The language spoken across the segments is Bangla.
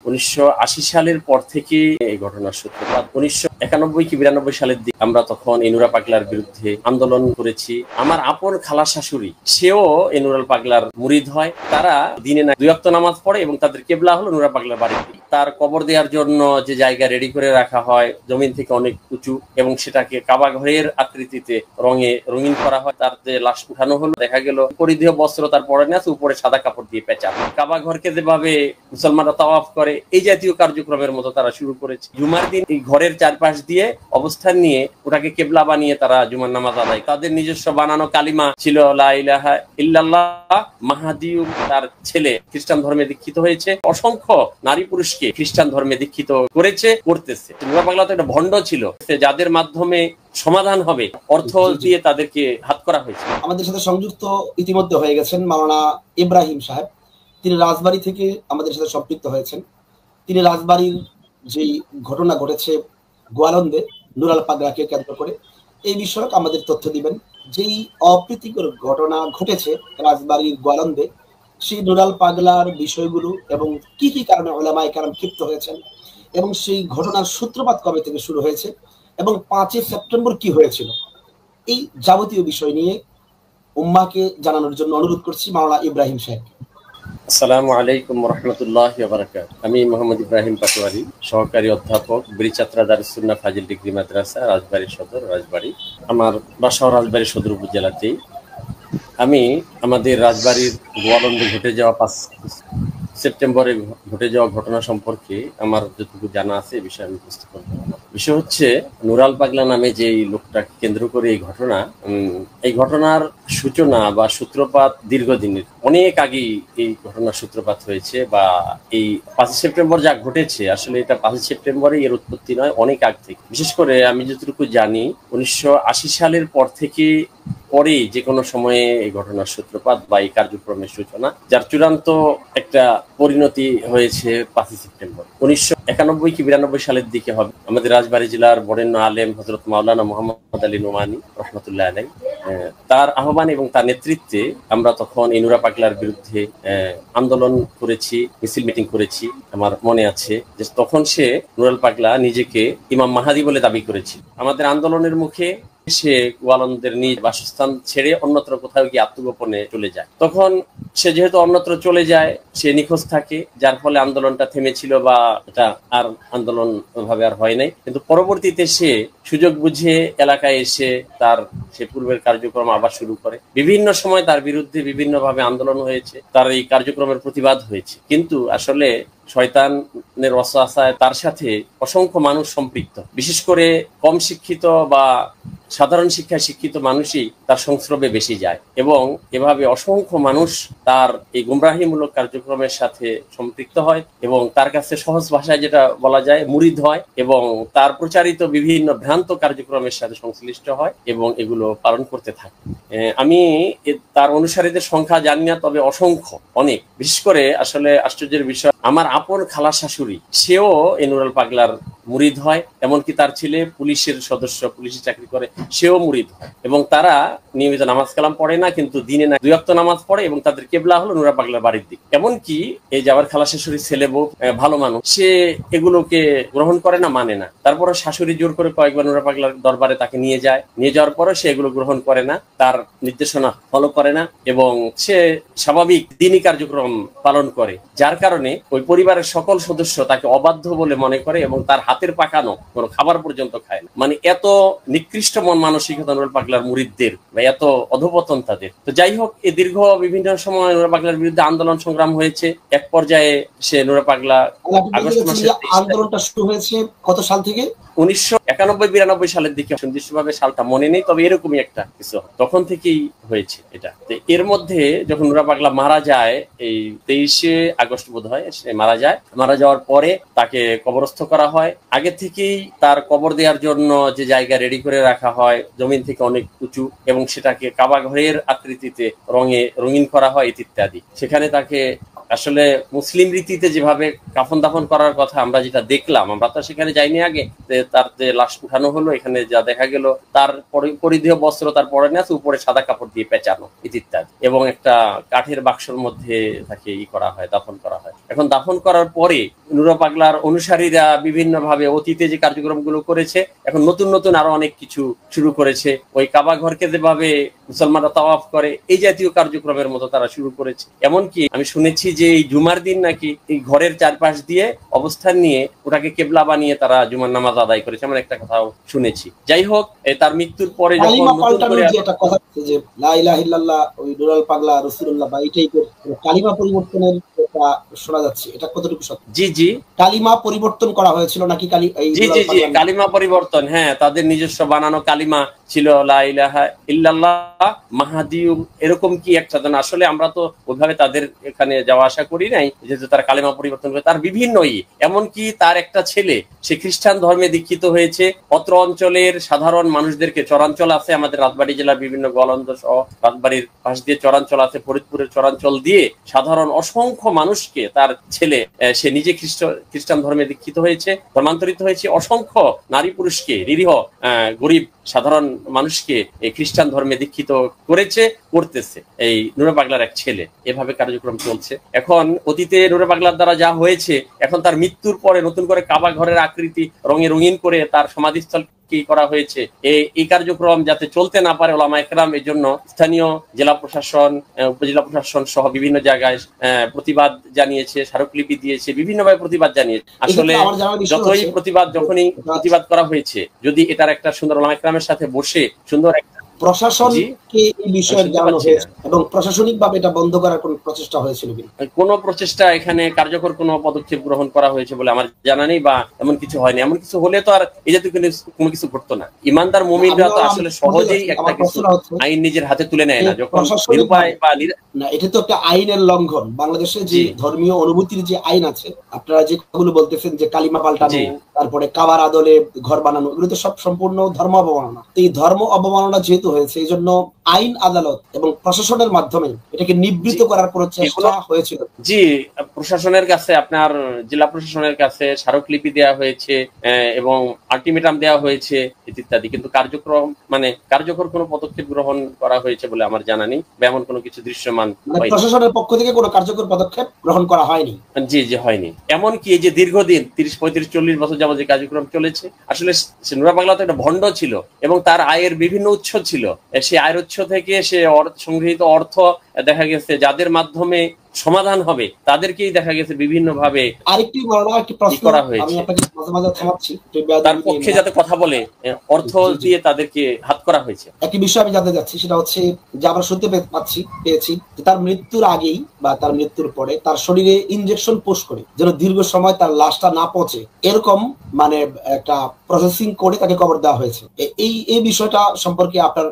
1980 সালের পর থেকে এই ঘটনার সূত্রপাত। 1991 কি 92 সালের দিকে আমরা তখন এই নুরা পাগলার বিরুদ্ধে আন্দোলন করেছি। আমার আপন খালা শাশুড়ি সেও এই নুরাল পাগলার মুরিদ হয়। তারা দিনে না 2 ওয়াক্ত নামাজ পড়ে এবং তাদের কেবলা হলো নুরা পাগলার বাড়িতে। তার কবর দেওয়ার জন্য যে জায়গা রেডি করে রাখা হয় জমিন থেকে অনেক উঁচু এবং সেটাকে কাবা ঘরের আকৃতিতে রঙিন করা হয়। তার যে লাশ উঠানো হলো, দেখা গেল পরিধেয় বস্ত্র তার পরনে আছে, উপরে সাদা কাপড় দিয়ে পেঁচা। কাবা ঘরকে যেভাবে মুসলমানরা তাওয়াফ করে এই জাতীয় কার্যক্রমের মতো তারা শুরু করেছে। জুমার দিন এই ঘরের চারপাশ দিয়ে অবস্থান নিয়ে ওটাকে কেবলা বানিয়ে তারা জুমার নামাজ আদায়। তাদের নিজস্ব বানানো কালিমা ছিল লা ইলাহা ইল্লাল্লাহ। মাহাদিউ তার ছেলে খ্রিস্টান ধর্মে দীক্ষিত হয়েছে। অসংখ্য নারী পুরুষকে খ্রিস্টান ধর্মে দীক্ষিত করতেছে। নুরা পাগলা তো একটা ভণ্ড ছিল, যাদের মাধ্যমে সমাধান হবে অর্থ দিয়ে তাদেরকে হাত করা হয়েছে। আমাদের সাথে সংযুক্ত ইতিমধ্যে হয়ে গেছেন মাওলানা ইব্রাহিম সাহেব। তিনি রাজবাড়ী থেকে আমাদের সাথে সম্পৃক্ত হয়েছেন। তিনি রাজবাড়ির যে ঘটনা ঘটেছে গোয়ালন্দে নুরাল পাগলাকে কেন্দ্র করে এই বিষয়ক আমাদের তথ্য দিবেন। যেই অপ্রীতিকর ঘটনা ঘটেছে রাজবাড়ির গোয়ালন্দে, সেই নুরাল পাগলার বিষয়গুলো এবং কি কি কারণে উলামায়ে কেরাম ক্ষিপ্ত হয়েছেন এবং সেই ঘটনার সূত্রপাত কবে থেকে শুরু হয়েছে এবং 5 সেপ্টেম্বর কি হয়েছিল, এই যাবতীয় বিষয় নিয়ে উম্মাহকে জানানোর জন্য অনুরোধ করছি মাওলানা ইব্রাহিম সাহেব। আসসালামু আলাইকুম ওয়া রাহমাতুল্লাহি ওয়া বারাকাতুহু। আমি মোহাম্মদ ইব্রাহিম পাটোয়ারি, সহকারী অধ্যাপক, ব্রিচাত্রা দারুস সুন্নাহ ফাজিল ডিগ্রি মাদ্রাসা, রাজবাড়ী সদর, রাজবাড়ী। আমার বাসাও রাজবাড়ী সদর উপজেলাতেই। আমি আমাদের রাজবাড়ির গোয়ালন্দে ঘটে যাওয়া 5 সেপ্টেম্বরে ঘটে যাওয়া ঘটনা সম্পর্কে আমার যতটুকু জানা আছে এই বিষয়ে আমি উপস্থাপন করব। বিষয় হচ্ছে নুরাল পাগলা নামে যে লোকটাকে কেন্দ্র করে এই ঘটনার সূচনা বা সূত্রপাত দীর্ঘদিনের, অনেক আগে এই ঘটনার সূত্রপাত হয়েছে। বা এই 5 সেপ্টেম্বর যা ঘটেছে, আসলে এটা 5 সেপ্টেম্বরে এর উৎপত্তি নয়, অনেক আগ থেকে। বিশেষ করে আমি যতটুকু জানি 1980 সালের পর থেকে পরে যে কোনো সময়ে এই ঘটনার সূত্রপাত বা এই কার্যক্রমের সূচনা, যার চূড়ান্ত একটা পরিণতি হয়েছে 5 সেপ্টেম্বর 1991 কি 92 সালের দিকে হবে। আমাদের রাজবাড়ী জেলার বরেণ্য আলেম হযরত মাওলানা মুহাম্মদ আলী নোমানী রাহমাতুল্লাহ আলাইহি, তার আহ্বান এবং তার নেতৃত্বে আমরা তখন এই নুরা পাগলার বিরুদ্ধে আন্দোলন করেছি, মিছিল মিটিং করেছি। আমার মনে আছে যে তখন সে নুরাল পাগলা নিজেকে ইমাম মাহাদি বলে দাবি করেছিল। আমাদের আন্দোলনের মুখে সে গোয়ালন্দের নিজ বাসস্থান ছেড়ে অন্যত্র কোথাও গিয়ে আত্মগোপনে চলে যায়। তখন সে যেহেতু অন্যত্র চলে যায়, সে নিখোঁজ থাকে, যার ফলে আন্দোলনটা থেমেছিল বা এটা আর আন্দোলন ভাবে আর হয় নাই। কিন্তু পরবর্তীতে সে সুযোগ বুঝে এলাকায় এসে তার সে পূর্বের কার্যক্রম আবার শুরু করে। বিভিন্ন সময় তার বিরুদ্ধে বিভিন্নভাবে আন্দোলন হয়েছে, তার এই কার্যক্রমের প্রতিবাদ হয়েছে। কিন্তু আসলে শয়তানের ওয়াসওয়াসায় তার সাথে অসংখ্য মানুষ সম্পৃক্ত, বিশেষ করে কম শিক্ষিত বা সাধারণ শিক্ষায় শিক্ষিত মানুষই তার সংস্রবে বেশি যায় এবং এভাবে অসংখ্য মানুষ তার এই গুমরাহিমূলক কার্যক্রমের সাথে সম্পৃক্ত হয় এবং তার কাছে সহজ ভাষায় যেটা বলা যায় মুরিদ হয় এবং তার প্রচারিত বিভিন্ন ভ্রান্ত কার্যক্রমের সাথে সংশ্লিষ্ট হয় এবং এগুলো পালন করতে থাকে। আমি তার অনুসারীদের সংখ্যা জানি না, তবে অসংখ্য, অনেক। বিশেষ করে আসলে আশ্চর্যের বিষয়, আমার আপন খালা শাশুড়ি সেও এই নুরাল পাগলার মুরিদ হয়। এমনকি তার ছেলে পুলিশের সদস্য, পুলিশে চাকরি করে, সেও মুরিদ হয় এবং তারা নিয়মিত নামাজ কালাম পড়ে না, কিন্তু দিনে না 2 ওয়াক্ত নামাজ পড়ে এবং তাদের কেবলা হলো নুরা পাগলার বাড়ির দিক। এমনকি এই যে আমার খালা শাশুড়ির ছেলে বউ ভালো মানুষ, সে এগুলোকে গ্রহণ করে না, মানে না। তারপরে শাশুড়ি জোর করে কয়েকবার নুরা পাগলার দরবারে তাকে নিয়ে যাওয়ার পরে সে এগুলো গ্রহণ করে না, তার নির্দেশনা ফলো করে না এবং সে স্বাভাবিক দিনী কার্যক্রম পালন করে, যার কারণে ওই পরিবারের সকল সদস্য তাকে অবাধ্য বলে মনে করে এবং তার হাতের পাকানো কোনো খাবার পর্যন্ত খায় না। মানে এত নিকৃষ্ট মন মানসিকতা নুরাল পাগলার মুরিদদের, বা এত অধপতন তাদের। তো যাই হোক, এই দীর্ঘ বিভিন্ন সময় নুরা পাগলার বিরুদ্ধে আন্দোলন সংগ্রাম হয়েছে। এক পর্যায়ে সে নুরা পাগলা আগস্ট মাসে আন্দোলনটা শুরু হয়েছে কত সাল থেকে? 1991-92 সালের দিকে, সুনির্দিষ্টভাবে সালটা মনে নেই, তবে এরকমই একটা কিছু তখন থেকেই হয়েছে এটা। এর মধ্যে যখন নুরা পাগলা মারা যায়, এই 23শে আগস্ট বোধ হয় সে মারা যায়। মারা যাওয়ার পরে তাকে কবরস্থ করা হয়। আগে থেকেই তার কবর দেওয়ার জন্য যে জায়গা রেডি করে রাখা হয় জমিন থেকে অনেক উঁচু এবং সেটাকে কাবা ঘরের আকৃতিতে রঙিন করা হয় ইত্যাদি। সেখানে তাকে আসলে মুসলিম রীতিতে যেভাবে কাফন দাফন করার কথা আমরা যেটা দেখলাম, আমরা তো সেখানে যাইনি আগে, তার যে লাশ উঠানো হলো, এখানে যা দেখা গেল তার পরিধেয় বস্ত্র তার পরনে আছে, উপরে সাদা কাপড় দিয়ে পেঁচানো ইত্যাদি, এবং একটা কাঠের বাক্সর মধ্যে তাকে করা হয়, দাফন করা হয়। এখন দাফন করার পরে নুরা পাগলার অনুসারীরা বিভিন্ন ভাবে অতীতে যে কার্যক্রমগুলো করেছে, এখন নতুন নতুন আরো অনেক কিছু শুরু করেছে। ওই কাবা ঘরকে যেভাবে মুসলমানরা তাওয়াফ করে, এই জাতীয় কার্যক্রমের মতো তারা শুরু করেছে। এমনকি আমি শুনেছি যে এই জুমার দিন নাকি এই ঘরের চারপাশ দিয়ে অবস্থান নিয়ে ওটাকে কেবলা বানিয়ে তারা জুমার নামাজ আদায় করেছে, এমন একটা কথাও শুনেছি। যাই হোক, তার মৃত্যুর পরে যখন লা ইলাহা ইল্লাল্লাহ, ওই নুরুল পাগলা রাসূলুল্লাহ বা এই টাইপের কালিমা পরিবর্তনের কথা শোনা যাচ্ছে, এটা কতটুকু সত্য? জি জি, কালিমা পরিবর্তন করা হয়েছিল নাকি? জি জি জি, কালিমা পরিবর্তন, হ্যাঁ, তাদের নিজস্ব বানানো কালিমা ছিল, লা ইলাহা ইল্লাল্লাহ মাহাদিউম, এরকম কি একটা। আসলে আমরা তো ওইভাবে তাদের এখানে যাওয়া আসা করি নাই, যেহেতু তার কালিমা পরিবর্তন করে তার বিভিন্নই, এমনকি তার একটা ছেলে সে খ্রিস্টান ধর্মে দীক্ষিত হয়েছে। অত্র অঞ্চলের সাধারণ মানুষদেরকে, চরাঞ্চল আছে আমাদের রাজবাড়ী জেলার বিভিন্ন গোয়ালন্দ সহ রাজবাড়ির পাশ দিয়ে চরাঞ্চল আছে, ফরিদপুরের চরাঞ্চল দিয়ে সাধারণ অসংখ্য মানুষকে তার ছেলে, সে নিজে খ্রিস্টান ধর্মে দীক্ষিত হয়েছে, ধর্মান্তরিত হয়েছে, অসংখ্য নারী পুরুষকে, নিরীহ গরিব সাধারণ মানুষকে এই খ্রিস্টান ধর্মে দীক্ষিত করেছে, করতেছে এই নুরে পাগলার এক ছেলে। এভাবে কার্যক্রম চলছে। এখন অতীতে নুরে পাগলার দ্বারা যা হয়েছে, এখন তার মৃত্যুর পরে নতুন করে কাবা ঘরের আকৃতি রঙে রঙিন করে তার সমাধিস্থল কি করা হয়েছে, এই কার্যক্রম যাতে চলতে না পারে, ওলামা একরাম এই জন্য স্থানীয় জেলা প্রশাসন, উপজেলা প্রশাসন সহ বিভিন্ন জায়গায় প্রতিবাদ জানিয়েছে, স্মারকলিপি দিয়েছে, বিভিন্নভাবে প্রতিবাদ জানিয়েছে। আসলে যখনই প্রতিবাদ করা হয়েছে, যদি এটার একটা সুন্দর ওলামা একরামের সাথে বসে সুন্দর একটা প্রশাসনকে এই বিষয়ে জানানো হয়েছে এবং প্রশাসনিকভাবে এটা বন্ধ করার কোন প্রচেষ্টা হয়েছিল কি? কোনো প্রচেষ্টা এখানে কার্যকর কোনো পদক্ষেপ গ্রহণ করা হয়েছে বলে আমার জানা নেই, বা এমন কিছু হয়নি। এমন কিছু হলে তো আর এই জাতীয় কোনো কিছু ঘটতো না। ইমানদার মুমিনরা তো আসলে সহজেই একটা কিছু আইন নিজের হাতে তুলে নেয় না, যখন নিরুপায় বা না, এটা তো একটা আইনের লঙ্ঘন। বাংলাদেশে যে ধর্মীয় অনুভূতির যে আইন আছে, আপনারা যে কথাগুলো বলতেছেন যে কালিমা পাল্টানো, তারপরে কাবার আদলে ঘর বানানো, এগুলো তো সব সম্পূর্ণ ধর্ম অবমাননা। এই ধর্ম অবমাননা যেহেতু হয়েছে, এই জন্য আইন আদালত এবং প্রশাসনের মাধ্যমে এটাকে নিবৃত্ত করার কোনো চেষ্টা হয়েছিল? জি, প্রশাসনের কাছে, আপনার জেলা প্রশাসনের কাছে স্মারকলিপি দেওয়া হয়েছে এবং আলটিমেটাম দেওয়া হয়েছে ইত্যাদি, কিন্তু কার্যকর কোনো পদক্ষেপ গ্রহণ করা হয়েছে বলে আমার জানা নেই, বা এমন কোনো কিছু দৃশ্যমান প্রশাসনের পক্ষ থেকে কোনো কার্যকর পদক্ষেপ গ্রহণ করা হয়নি। জি জি, হয়নি। এমনকি এই যে দীর্ঘদিন 30, 35, 40 বছর যাবত যে কার্যক্রম চলেছে, আসলে নুরা পাগলা তো একটা ভণ্ড ছিল এবং তার আয়ের বিভিন্ন উৎস ছিল। সেই আয়ের উৎস থেকে সে সংগৃহীত অর্থ দেখা গেছে যাদের মাধ্যমে সমাধান হবে তাদেরকেই দেখা গেছে বিভিন্ন ভাবে আরেকটি প্রশ্ন করা হয়েছে, তার পক্ষে যাতে কথা বলে অর্থ দিয়ে তাদেরকে হাত করা হয়েছে। একটি বিষয় আমি জানতে যাচ্ছি, সেটা হচ্ছে যে আমরা শুনতে পেয়েছি তার মৃত্যুর আগেই বা তার মৃত্যুর পরে তার শরীরে ইনজেকশন পোস্ট করে যেন দীর্ঘ সময় তার লাশটা না পচে, এরকম একটা প্রসেসিং করে তাকে কবর দেওয়া হয়েছে। এই বিষয়টা সম্পর্কে আপনার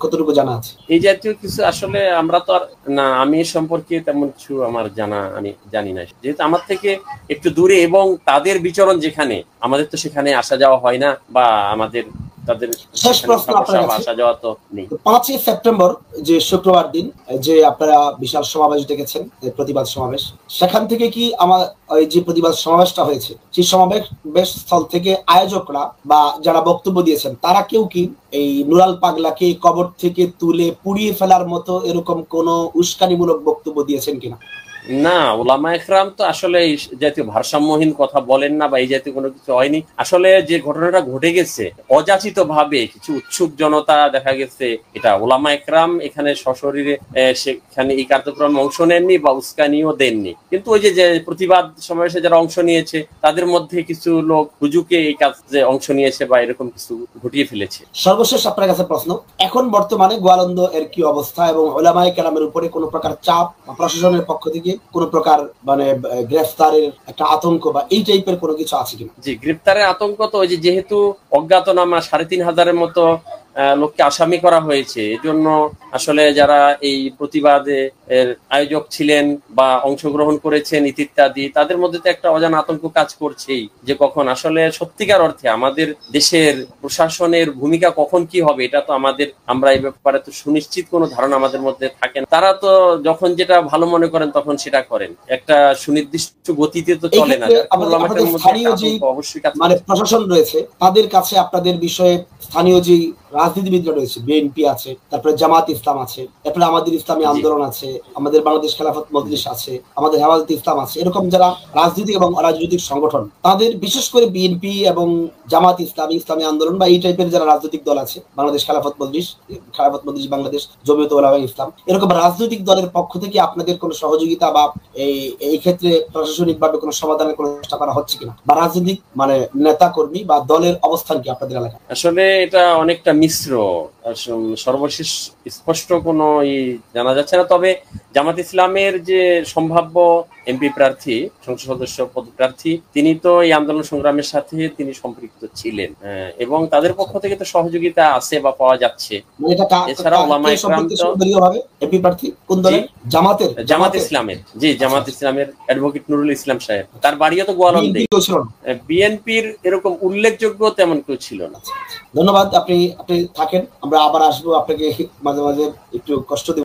কতটুকু জানা আছে? এই জাতীয় কিছু আসলে আমরা তো আর না, আমি সম্পর্কে তেমন কিছু আমার জানা আমি জানি না, যেহেতু আমার থেকে একটু দূরে এবং তাদের বিচরণ যেখানে, আমাদের তো সেখানে আসা যাওয়া হয় না, বা আমাদের তাদের শেষ প্রশ্ন আপনার কাছে। আসা যাওয়া তো নেই। 5 সেপ্টেম্বর যে শুক্রবার দিন যে আপনারা বিশাল সমাবেশ ডেকেছেন, প্রতিবাদ সমাবেশ, সেখান থেকে কি আমার যে প্রতিবাদ সমাবেশটা হয়েছে, সেই সমাবেশ স্থল থেকে আয়োজকরা বা যারা বক্তব্য দিয়েছেন, তারা কেউ কি এই নুরাল পাগলাকে কবর থেকে তুলে পুড়িয়ে ফেলার মতো এরকম কোন উস্কানিমূলক বক্তব্য দিয়েছেন কিনা? না, ওলামা একরাম তো আসলে এই জাতীয় ভারসাম্যহীন কথা বলেন না, বা এই জাতীয় কোনো কিছু হয়নি। আসলে যে ঘটনাটা ঘটে গেছে, অযাচিত ভাবে কিছু উৎসুক জনতা দেখা গেছে, এটা ওলামা একরাম এখানে সশরীরে সেখানে এই কার্যক্রমে অংশ নেননি বা উস্কানিও দেননি, কিন্তু ওই যে প্রতিবাদ সমাবেশে যারা অংশ নিয়েছে তাদের মধ্যে কিছু লোক হুজুকে এই কাজে অংশ নিয়েছে বা এরকম কিছু ঘটিয়ে ফেলেছে। সর্বশেষ আপনার কাছে প্রশ্ন, এখন বর্তমানে গোয়ালন্দ এর কি অবস্থা এবং ওলামা একরামের উপরে কোনো প্রকার চাপ প্রশাসনের পক্ষ থেকে কোন প্রকার গ্রেফতারের একটা আতঙ্ক বা এই টাইপের কোনো কিছু আছে কিনা? জি, গ্রেফতারের আতঙ্ক তো ওই যেহেতু অজ্ঞাতনামা ৩৫০০-এর মতো লোককে আসামি করা হয়েছে। এজন্য আসলে যারা এই প্রতিবাদে এর আয়োজক ছিলেন বা অংশগ্রহণ করেছেন ইত্যাদি, তাদের মধ্যে তো একটা অজানা আতঙ্ক কাজ করছেই যে কখন আসলে সত্যিকার অর্থে আমাদের দেশের প্রশাসনের ভূমিকা কখন কি হবে, এটা তো আমরা এই ব্যাপারে তো সুনিশ্চিত কোনো ধারণা আমাদের মধ্যে থাকে না। তারা তো যখন যেটা ভালো মনে করেন তখন সেটা করেন, একটা সুনির্দিষ্ট গতিতে তো চলে না। অবশ্যই মানে প্রশাসন রয়েছে, তাদের কাছে আপনাদের বিষয়ে স্থানীয় যে রাজনীতিবিদরা রয়েছে, বিএনপি আছে, তারপরে জামাত ইসলাম আছে, তারপরে আমাদের ইসলামী আন্দোলন আছে, আমাদের বাংলাদেশ খেলাফত মজলিস আছে, আমাদের হেফাজতে ইসলাম আছে, এরকম যারা রাজনৈতিক এবং অরাজনৈতিক সংগঠন, তাদের বিশেষ করে বিএনপি এবং জামাত ইসলামী আন্দোলন বা এই টাইপের যারা রাজনৈতিক দল আছে, বাংলাদেশ খেলাফত মজলিস বাংলাদেশ, জমিয়ত উলামা ইসলাম, এরকম রাজনৈতিক দলের পক্ষ থেকে আপনাদের কোনো সহযোগিতা বা এই ক্ষেত্রে প্রশাসনিক ভাবে কোনো সমাধানের কোনো চেষ্টা করা হচ্ছে কিনা, বা রাজনৈতিক মানে নেতা কর্মী বা দলের অবস্থান কি আপনাদের এলাকায়? আসলে এটা অনেকটা মিশ্র, সর্বশেষ স্পষ্ট কোনো জানা যাচ্ছে না। তবে জামাত ইসলামের যে সম্ভাব্য এমপি প্রার্থী, সংসদ সদস্য পদপ্রার্থী, তিনি তো এই আন্দোলন সংগ্রামের সাথে তিনি সম্পৃক্ত ছিলেন এবং তাদের পক্ষ থেকে তো সহযোগিতা আছে বা পাওয়া যাচ্ছে। এছাড়া ওলামা ইকরাম তো এমপি প্রার্থী কোন দলের? জামাত ইসলামের, জি জামাত ইসলামের অ্যাডভোকেট নুরুল ইসলাম সাহেব, তার বাড়িও তো গোয়ালন্দে। বিএনপির এরকম উল্লেখযোগ্য তেমন কেউ ছিল না। ধন্যবাদ, আপনি থাকেন, আমরা আবার আসবো, আপনাকে মাঝে মাঝে একটু কষ্ট দেব।